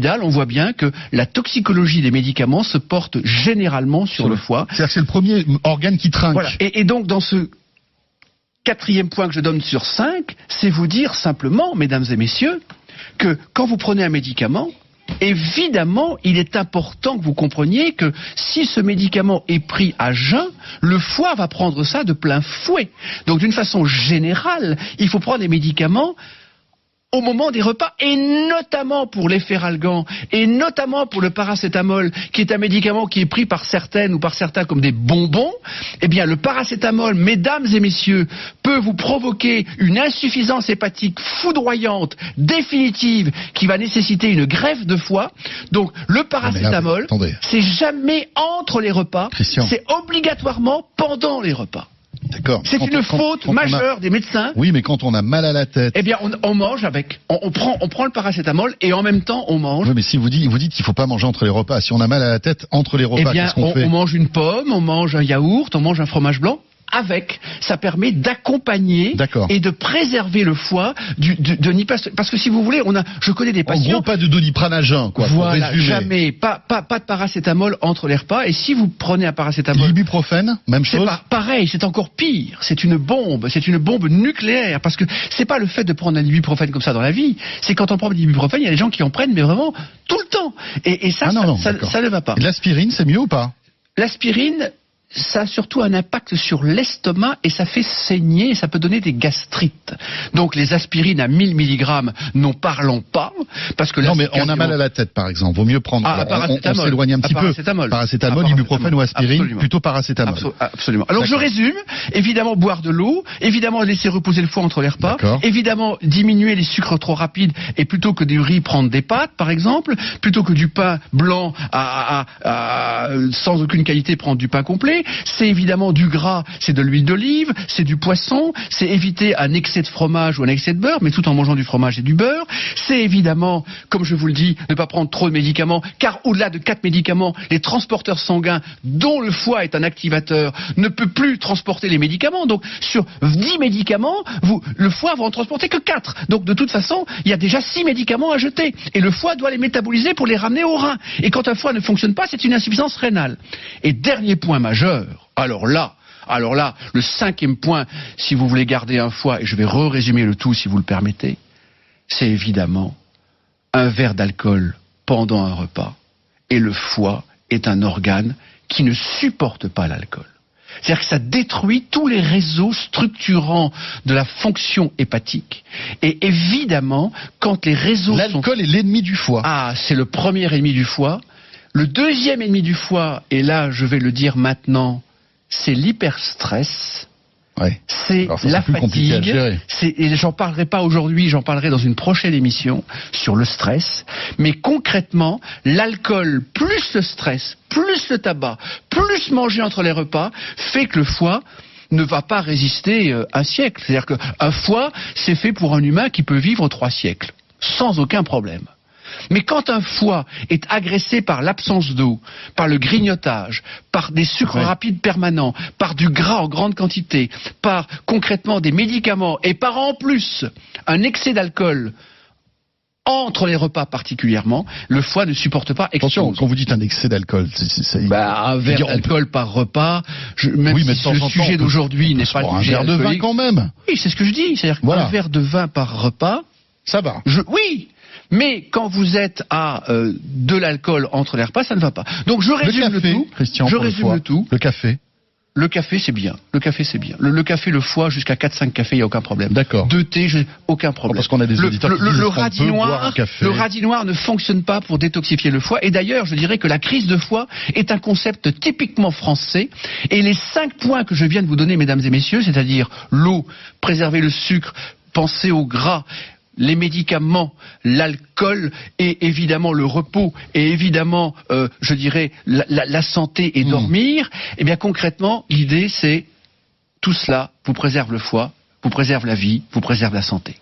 Vidal, on voit bien que la toxicologie des médicaments se porte généralement sur le foie. C'est-à-dire que c'est le premier organe qui trinque. Voilà. Et donc, dans ce 4e point que je donne sur 5, c'est vous dire simplement, mesdames et messieurs, que quand vous prenez un médicament, évidemment, il est important que vous compreniez que si ce médicament est pris à jeun, le foie va prendre ça de plein fouet. Donc, d'une façon générale, il faut prendre les médicaments au moment des repas, et notamment pour les feralgans, et notamment pour le paracétamol, qui est un médicament qui est pris par certaines ou par certains comme des bonbons. Eh bien, le paracétamol, mesdames et messieurs, peut vous provoquer une insuffisance hépatique foudroyante, définitive, qui va nécessiter une greffe de foie. Donc, le paracétamol, c'est jamais entre les repas, c'est obligatoirement pendant les repas. D'accord. C'est une faute majeure des médecins. Oui, mais quand on a mal à la tête. Eh bien, on mange avec. On prend le paracétamol et en même temps, on mange. Oui, mais si vous dites qu'il faut pas manger entre les repas. Si on a mal à la tête entre les repas, qu'est-ce qu'on fait ? On mange une pomme, on mange un yaourt, on mange un fromage blanc. Avec, ça permet d'accompagner et de préserver le foie parce que si vous voulez, je connais des patients. En gros, pas de Doliprane à jeun, quoi. Voilà, jamais, pas de paracétamol entre les repas. Et si vous prenez un paracétamol, l'ibuprofène, même chose. C'est pareil, c'est encore pire. C'est une bombe nucléaire. Parce que c'est pas le fait de prendre un ibuprofène comme ça dans la vie. C'est quand on prend de l'ibuprofène, il y a des gens qui en prennent, mais vraiment tout le temps. Et ça, ça ne va pas. L'aspirine, c'est mieux ou pas ? L'aspirine, ça a surtout un impact sur l'estomac et ça fait saigner et ça peut donner des gastrites. Donc les aspirines à 1000 mg, n'en parlons pas. Parce que non, mais on a mal à la tête, par exemple. Vaut mieux prendre. On s'éloigne un petit peu. Paracétamol, ibuprofène ou aspirine. Absolument. Plutôt paracétamol. Absolument. Alors je résume. Évidemment, boire de l'eau. Évidemment, laisser reposer le foie entre les repas. Évidemment, diminuer les sucres trop rapides et plutôt que du riz, prendre des pâtes, par exemple. Plutôt que du pain blanc sans aucune qualité, prendre du pain complet. C'est évidemment du gras, c'est de l'huile d'olive, c'est du poisson, c'est éviter un excès de fromage ou un excès de beurre, mais tout en mangeant du fromage et du beurre. C'est évidemment, comme je vous le dis, ne pas prendre trop de médicaments, car au-delà de 4 médicaments, les transporteurs sanguins, dont le foie est un activateur, ne peut plus transporter les médicaments. Donc, sur 10 médicaments, le foie va en transporter que 4. Donc, de toute façon, il y a déjà 6 médicaments à jeter. Et le foie doit les métaboliser pour les ramener au rein. Et quand un foie ne fonctionne pas, c'est une insuffisance rénale. Et dernier point majeur, alors là, le 5e point, si vous voulez garder un foie, et je vais résumer le tout si vous le permettez, c'est évidemment un verre d'alcool pendant un repas. Et le foie est un organe qui ne supporte pas l'alcool. C'est-à-dire que ça détruit tous les réseaux structurants de la fonction hépatique. Et évidemment, quand les réseaux L'alcool est l'ennemi du foie. Ah, c'est le premier ennemi du foie. Le deuxième ennemi du foie, et là je vais le dire maintenant, c'est l'hyperstress, c'est la fatigue, et j'en parlerai pas aujourd'hui, j'en parlerai dans une prochaine émission sur le stress, mais concrètement, l'alcool plus le stress, plus le tabac, plus manger entre les repas, fait que le foie ne va pas résister un siècle. C'est-à-dire qu'un foie, c'est fait pour un humain qui peut vivre 3 siècles, sans aucun problème. Mais quand un foie est agressé par l'absence d'eau, par le grignotage, par des sucres rapides permanents, par du gras en grande quantité, par concrètement des médicaments et par en plus un excès d'alcool entre les repas particulièrement, le foie ne supporte pas. Attention, quand vous dites un excès d'alcool, un verre d'alcool par repas, même si le sujet d'aujourd'hui n'est pas le sujet un verre de vin quand même. Oui, c'est ce que je dis. C'est-à-dire qu'un verre de vin par repas, ça va. Oui. Mais quand vous êtes à de l'alcool entre les repas, ça ne va pas. Donc je résume le tout. Christian, je résume le tout. Le café. Le café, c'est bien. Le café, c'est bien. Le café, le foie, jusqu'à 4-5 cafés, il n'y a aucun problème. D'accord. 2 thés, aucun problème. Parce qu'on a des auditeurs qui disent le radis noir ne fonctionne pas pour détoxifier le foie. Et d'ailleurs, je dirais que la crise de foie est un concept typiquement français. Et les 5 points que je viens de vous donner, mesdames et messieurs, c'est-à-dire l'eau, préserver le sucre, penser au gras, les médicaments, l'alcool et évidemment le repos et évidemment, je dirais, la santé et dormir, eh bien concrètement, l'idée c'est tout cela vous préserve le foie, vous préserve la vie, vous préserve la santé.